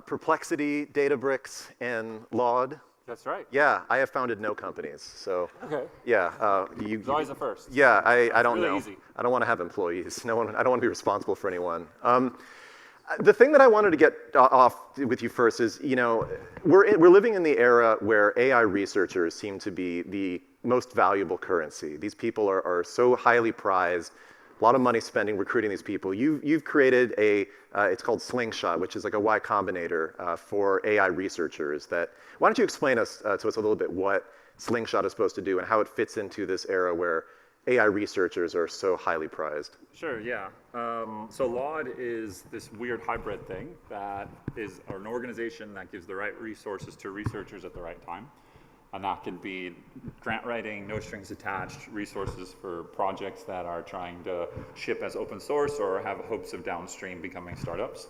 Perplexity, Databricks, and Laude. That's right. Yeah, I have founded no companies, so. Okay. Yeah, It's always a first. Yeah, I don't really know. Easy. I don't want to have employees. I don't want to be responsible for anyone. The thing that I wanted to get off with you first is, we're living in the era where AI researchers seem to be the most valuable currency. These people are so highly prized. A lot of money spending recruiting these people. You've created it's called Slingshot, which is like a Y Combinator for AI researchers. Why don't you explain to us a little bit what Slingshot is supposed to do and how it fits into this era where AI researchers are so highly prized? Sure, yeah. So Laude is this weird hybrid thing that is an organization that gives the right resources to researchers at the right time. And that can be grant writing, no strings attached, resources for projects that are trying to ship as open source or have hopes of downstream becoming startups.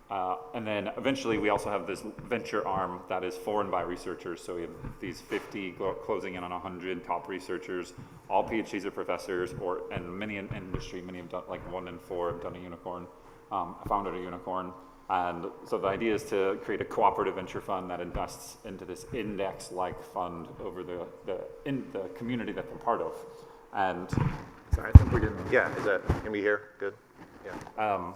And then eventually we also have this venture arm that is formed by researchers. So we have these 50 closing in on 100 top researchers, all PhDs or professors, and many in industry. Many have done, like 1 in 4 have done a unicorn, founded a unicorn. And so the idea is to create a cooperative venture fund that invests into this index-like fund over in the community that they're part of. And sorry, I think we're getting. Yeah, can we hear? Good. Yeah.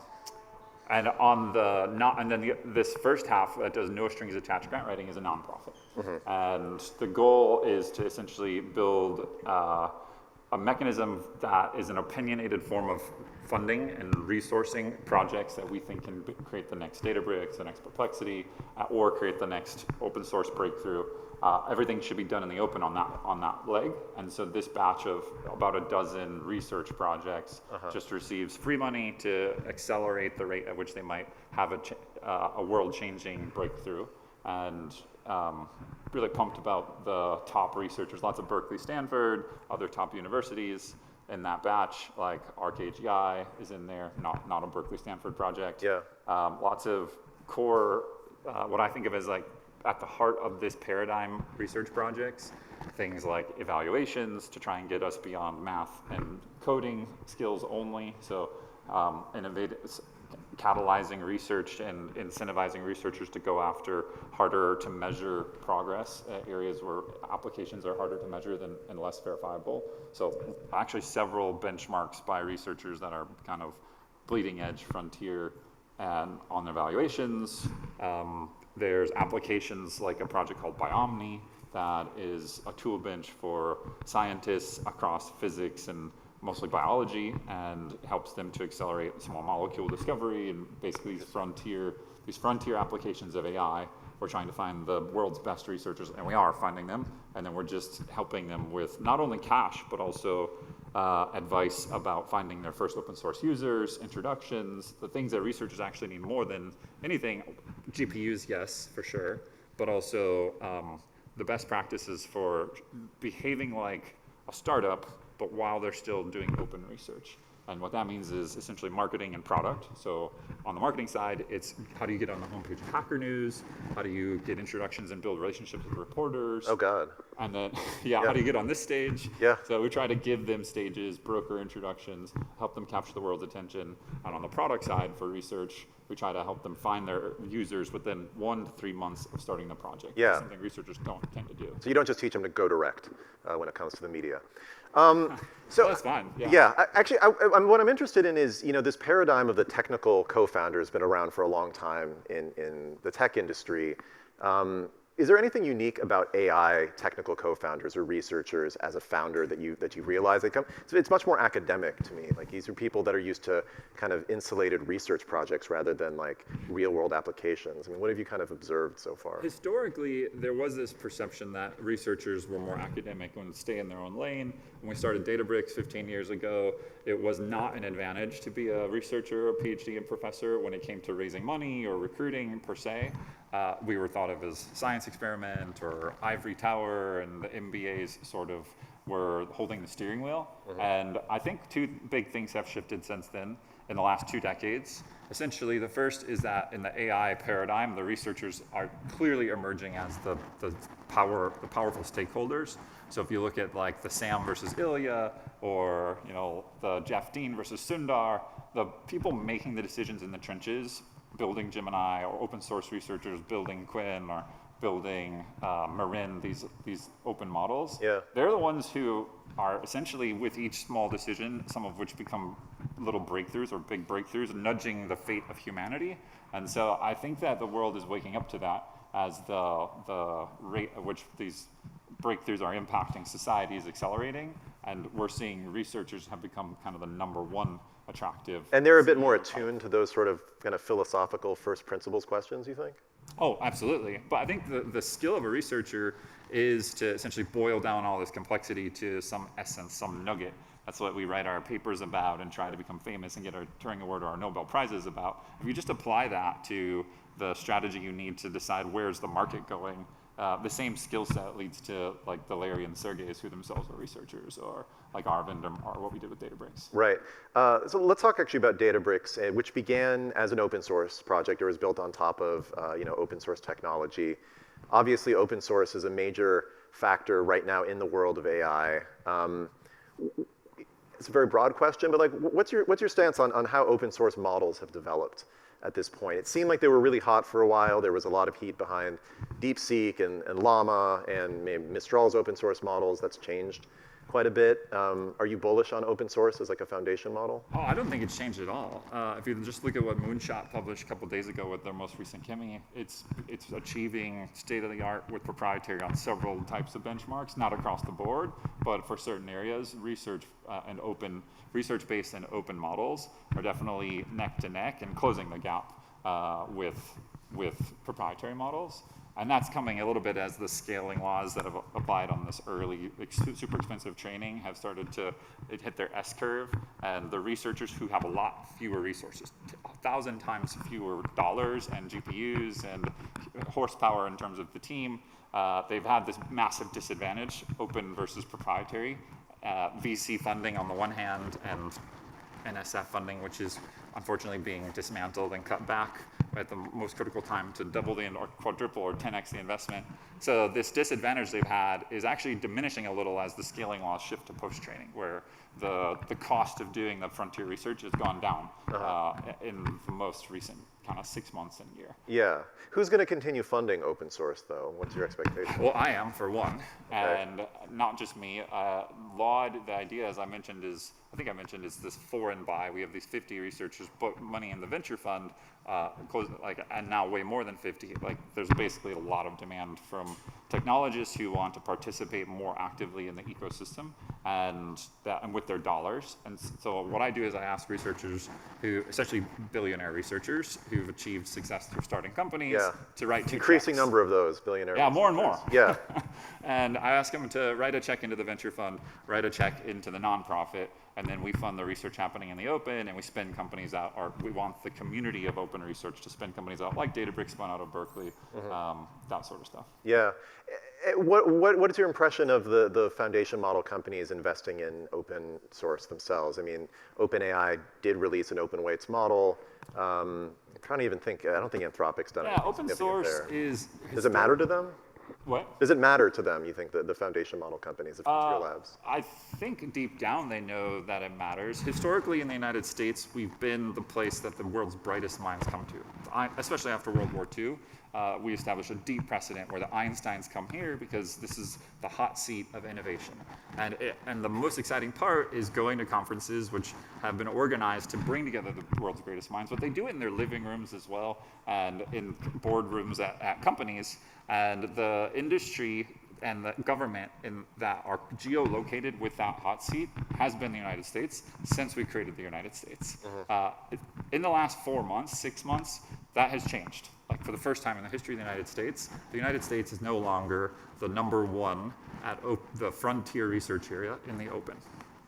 And then this first half that does no strings attached grant writing is a nonprofit. Mm-hmm. And the goal is to essentially build a mechanism that is an opinionated form of funding and resourcing projects that we think can create the next Databricks, the next Perplexity, or create the next open source breakthrough. Everything should be done in the open on that leg. And so this batch of about a dozen research projects just receives free money to accelerate the rate at which they might have a world-changing breakthrough. And really pumped about the top researchers, lots of Berkeley, Stanford, other top universities in that batch, like ArcAGI is in there, not a Berkeley, Stanford project. Yeah. Lots of core, what I think of as like at the heart of this paradigm research projects, things like evaluations to try and get us beyond math and coding skills only. So catalyzing research and incentivizing researchers to go after harder to measure progress areas where applications are harder to measure and less verifiable. So actually several benchmarks by researchers that are kind of bleeding edge frontier and on evaluations. There's applications like a project called Biomni that is a tool bench for scientists across physics and mostly biology, and helps them to accelerate small molecule discovery and basically these frontier applications of AI. We're trying to find the world's best researchers, and we are finding them, and then we're just helping them with not only cash, but also advice about finding their first open source users, introductions, the things that researchers actually need more than anything. GPUs, yes, for sure, but also the best practices for behaving like a startup, but while they're still doing open research. And what that means is essentially marketing and product. So on the marketing side, it's how do you get on the homepage of Hacker News? How do you get introductions and build relationships with reporters? Oh, God. And then, how do you get on this stage? Yeah. So we try to give them stages, broker introductions, help them capture the world's attention. And on the product side for research, we try to help them find their users within 1 to 3 months of starting the project. Yeah. That's something researchers don't tend to do. So you don't just teach them to go direct when it comes to the media. So that's fine. Yeah. Actually, what I'm interested in is, this paradigm of the technical co-founder has been around for a long time in the tech industry. Is there anything unique about AI technical co-founders or researchers as a founder that you realize? It's much more academic to me. Like, these are people that are used to kind of insulated research projects rather than like real world applications. I mean, what have you kind of observed so far? Historically, there was this perception that researchers were more academic and would stay in their own lane. When we started Databricks 15 years ago, it was not an advantage to be a researcher, a PhD, and professor when it came to raising money or recruiting per se. We were thought of as science experiment or ivory tower, and the MBAs sort of were holding the steering wheel. Mm-hmm. And I think 2 big things have shifted since then in the last 2 decades. Essentially, the first is that in the AI paradigm, the researchers are clearly emerging as the powerful stakeholders. So if you look at like the Sam versus Ilya, or the Jeff Dean versus Sundar, the people making the decisions in the trenches building Gemini, or open source researchers building Quinn, or building Marin, these open models, they're the ones who are essentially, with each small decision, some of which become little breakthroughs or big breakthroughs, nudging the fate of humanity. And so I think that the world is waking up to that, as the rate at which these breakthroughs are impacting society is accelerating, and we're seeing researchers have become kind of the #1 attractive. And they're a bit more attuned to those sort of kind of philosophical first principles questions, you think? Oh, absolutely. But I think the skill of a researcher is to essentially boil down all this complexity to some essence, some nugget. That's what we write our papers about and try to become famous and get our Turing Award or our Nobel Prizes about. If you just apply that to the strategy you need to decide where's the market going, the same skill set leads to like the Larry and Sergeys, who themselves are researchers, or like Arvind, or what we did with Databricks. Right. So let's talk actually about Databricks, which began as an open source project, or was built on top of open source technology. Obviously, open source is a major factor right now in the world of AI. It's a very broad question, but like, what's your stance on how open source models have developed at this point? It seemed like they were really hot for a while. There was a lot of heat behind DeepSeek and Llama and maybe Mistral's open source models. That's changed quite a bit. Are you bullish on open source as like a foundation model? Oh, I don't think it's changed at all. If you just look at what Moonshot published a couple days ago with their most recent Kimi, it's achieving state-of-the-art with proprietary on several types of benchmarks, not across the board, but for certain areas. Research-based and open models are definitely neck to neck and closing the gap with proprietary models. And that's coming a little bit as the scaling laws that have applied on this early, super expensive training have started to hit their S-curve, and the researchers who have a lot fewer resources, 1,000 times fewer dollars and GPUs and horsepower in terms of the team, they've had this massive disadvantage, open versus proprietary. VC funding on the one hand, and NSF funding, which is unfortunately being dismantled and cut back at the most critical time to double or quadruple or 10x the investment. So this disadvantage they've had is actually diminishing a little as the scaling laws shift to post-training, where the cost of doing the frontier research has gone down in the most recent kind of 6 months and year. Yeah. Who's going to continue funding open source, though? What's your expectation? Well, I am, for one, okay. And not just me. Laude, the idea, as I mentioned, is this foreign buy. We have these 50 researchers put money in the venture fund, and now way more than 50. Like, there's basically a lot of demand from technologists who want to participate more actively in the ecosystem and with their dollars. And so what I do is I ask researchers especially billionaire researchers who've achieved success through starting companies, to write two increasing checks. Number of those billionaire Yeah, more and more. Yeah. And I ask them to write a check into the venture fund, write a check into the nonprofit, and then we fund the research happening in the open, and we spin companies out, or we want the community of open research to spin companies out, like Databricks spun out of Berkeley, that sort of stuff. Yeah. What is your impression of the foundation model companies investing in open source themselves? I mean, OpenAI did release an open weights model. I'm trying to even think. I don't think Anthropic's done anything open significant source there. is. Does it matter to them? What? Does it matter to them, you think, the foundation model companies, the frontier labs? I think deep down they know that it matters. Historically in the United States, we've been the place that the world's brightest minds come to, especially after World War II. We established a deep precedent where the Einsteins come here because this is the hot seat of innovation. And the most exciting part is going to conferences which have been organized to bring together the world's greatest minds, but they do it in their living rooms as well, and in boardrooms at companies. And the industry and the government that are geolocated with that hot seat has been the United States since we created the United States. In the last 4 months, 6 months, that has changed. Like, for the first time in the history of the United States is no longer the #1 at the frontier research area in the open.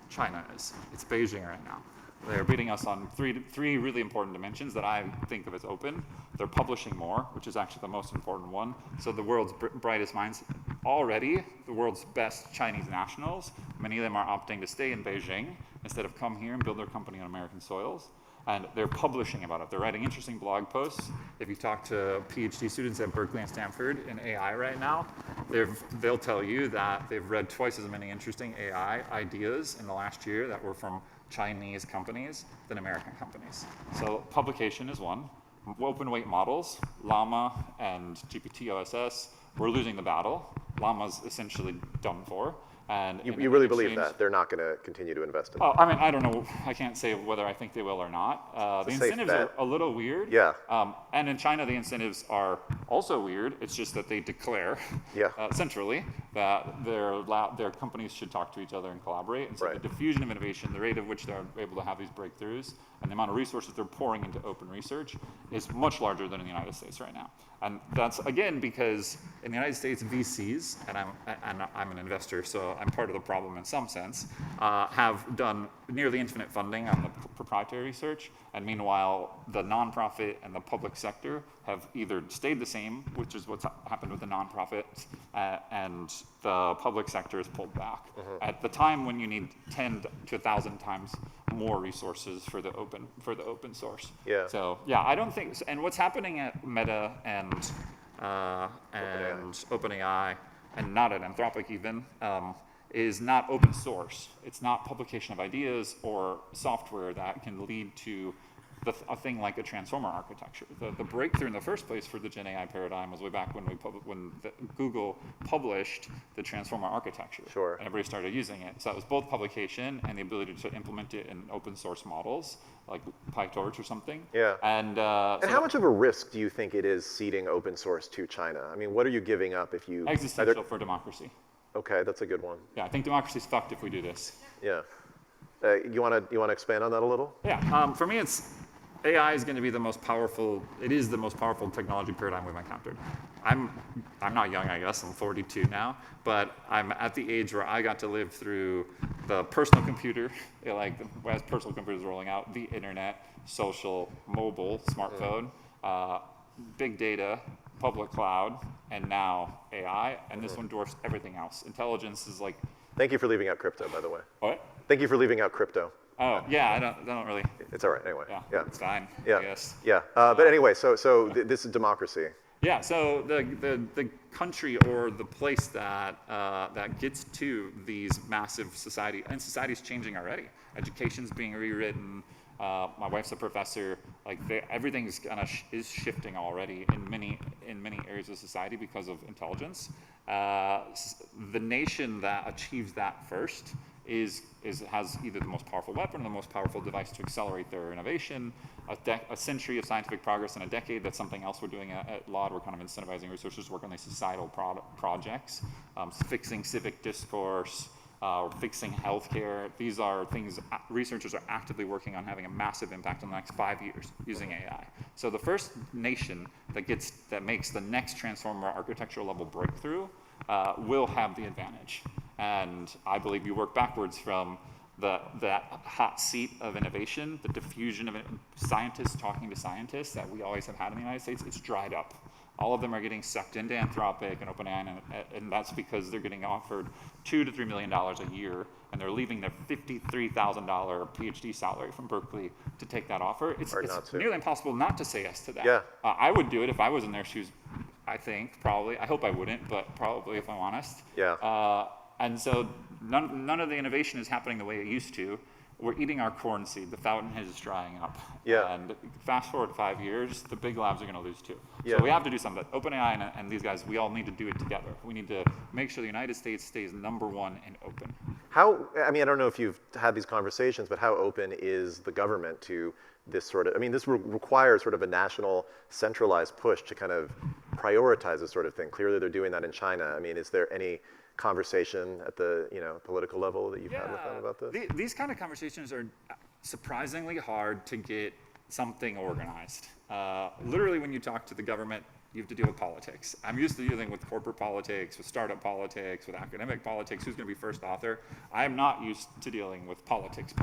China is. It's Beijing right now. They're beating us on three really important dimensions that I think of as open. They're publishing more, which is actually the most important one. So the world's brightest minds, already the world's best Chinese nationals, many of them are opting to stay in Beijing instead of come here and build their company on American soils. And they're publishing about it. They're writing interesting blog posts. If you talk to PhD students at Berkeley and Stanford in AI right now, they'll tell you that they've read twice as many interesting AI ideas in the last year that were from Chinese companies than American companies. So publication is one. open weight models, Llama and GPT-OSS, we're losing the battle. Llama's essentially done for. And you really believe that? They're not going to continue to invest in it? Oh, I mean, I don't know. I can't say whether I think they will or not. The incentives are a little weird. Yeah. And in China, the incentives are also weird. It's just that they declare centrally that their companies should talk to each other and collaborate. And so the diffusion of innovation, the rate at which they're able to have these breakthroughs, and the amount of resources they're pouring into open research is much larger than in the United States right now. And that's, again, because in the United States, VCs, and I'm an investor, so I'm part of the problem in some sense, have done nearly infinite funding on the proprietary research, and meanwhile, the nonprofit and the public sector have either stayed the same, which is what's happened with the nonprofits, and the public sector has pulled back. At the time when you need 10 to 1,000 times more resources for the open source. Yeah. So yeah, I don't think. And what's happening at Meta and OpenAI, and not at Anthropic even, is not open source. It's not publication of ideas or software that can lead to a thing like a transformer architecture. The breakthrough in the first place for the Gen AI paradigm was way back when Google published the transformer architecture. Sure. And everybody started using it. So it was both publication and the ability to implement it in open source models, like PyTorch or something. Yeah. And how much of a risk do you think it is ceding open source to China? I mean, what are you giving up if you... Existential for democracy. Okay, that's a good one. Yeah, I think democracy's fucked if we do this. Yeah. You want to expand on that a little? Yeah. For me, AI is going to be the most powerful. It is the most powerful technology paradigm we've encountered. I'm not young, I guess. I'm 42 now, but I'm at the age where I got to live through the personal computer, as personal computers rolling out, the internet, social, mobile, smartphone, big data, public cloud, and now AI. And this one dwarfs everything else. Intelligence is like. Thank you for leaving out crypto, by the way. What? Thank you for leaving out crypto. Oh, yeah, I don't really. It's all right, anyway. Yeah. It's fine, yeah. I guess. Yeah, but anyway, so this is democracy. Yeah, so the country or the place that gets to these massive society, and society's changing already. Education's being rewritten. My wife's a professor. Everything is shifting already in many areas of society because of intelligence. The nation that achieves that first has either the most powerful weapon or the most powerful device to accelerate their innovation. A century of scientific progress in a decade. That's something else we're doing at Laude. We're kind of incentivizing researchers to work on these societal projects, fixing civic discourse, fixing healthcare. These are things researchers are actively working on having a massive impact in the next 5 years using AI. So the first nation that makes the next transformer architectural level breakthrough will have the advantage. And I believe you work backwards from that hot seat of innovation, the diffusion of scientists talking to scientists that we always have had in the United States. It's dried up. All of them are getting sucked into Anthropic and OpenAI, and that's because they're getting offered $2 to $3 million a year, and they're leaving their $53,000 PhD salary from Berkeley to take that offer. It's nearly impossible not to say yes to that. Yeah. I would do it if I was in their shoes, I think, probably. I hope I wouldn't, but probably if I'm honest. Yeah. And so none of the innovation is happening the way it used to. We're eating our corn seed. The fountain is drying up. Yeah. And fast forward 5 years, the big labs are going to lose too. Yeah. So we have to do something. OpenAI and these guys, we all need to do it together. We need to make sure the United States stays #1 in open. I don't know if you've had these conversations, but how open is the government to this sort of, this requires sort of a national centralized push to kind of prioritize this sort of thing. Clearly they're doing that in China. Is there any conversation at the political level that you've had with them about this? These kind of conversations are surprisingly hard to get something organized. Literally, when you talk to the government, you have to deal with politics. I'm used to dealing with corporate politics, with startup politics, with academic politics, who's going to be first author. I am not used to dealing with politics.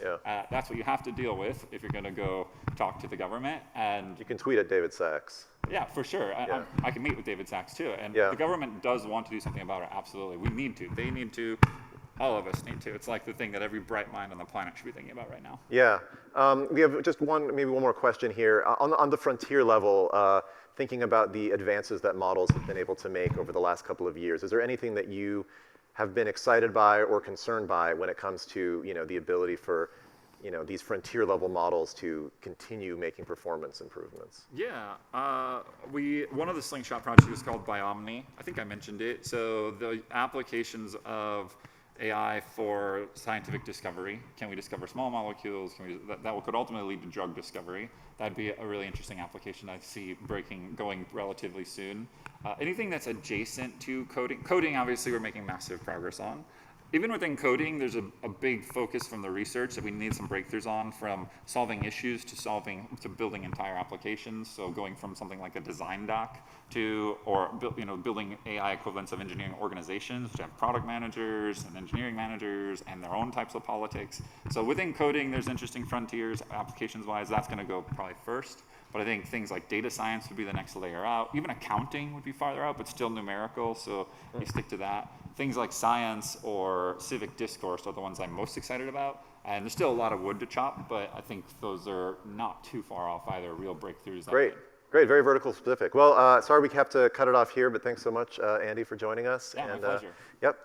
Yeah. That's what you have to deal with if you're going to go talk to the government. And you can tweet at David Sachs. Yeah, for sure. Yeah. I can meet with David Sachs too. And yeah. The government does want to do something about it, absolutely. We need to. They need to. All of us need to. It's like the thing that every bright mind on the planet should be thinking about right now. Yeah. We have just maybe one more question here. On the frontier level, thinking about the advances that models have been able to make over the last couple of years, is there anything that you have been excited by or concerned by when it comes to the ability for these frontier level models to continue making performance improvements? Yeah, one of the Slingshot projects is called Biomni. I think I mentioned it. So the applications of AI for scientific discovery. Can we discover small molecules? That could ultimately lead to drug discovery. That'd be a really interesting application I see going relatively soon. Anything that's adjacent to coding. Coding, obviously, we're making massive progress on. Even within coding, there's a big focus from the research that we need some breakthroughs on, from solving issues to building entire applications. So going from something like a design doc to, building AI equivalents of engineering organizations, which have product managers and engineering managers and their own types of politics. So within coding, there's interesting frontiers, applications-wise. That's going to go probably first. But I think things like data science would be the next layer out. Even accounting would be farther out, but still numerical, so you stick to that. Things like science or civic discourse are the ones I'm most excited about. And there's still a lot of wood to chop, but I think those are not too far off either, real breakthroughs. Great, very vertical specific. Well, sorry we have to cut it off here, but thanks so much, Andy, for joining us. Yeah, my pleasure. Yep.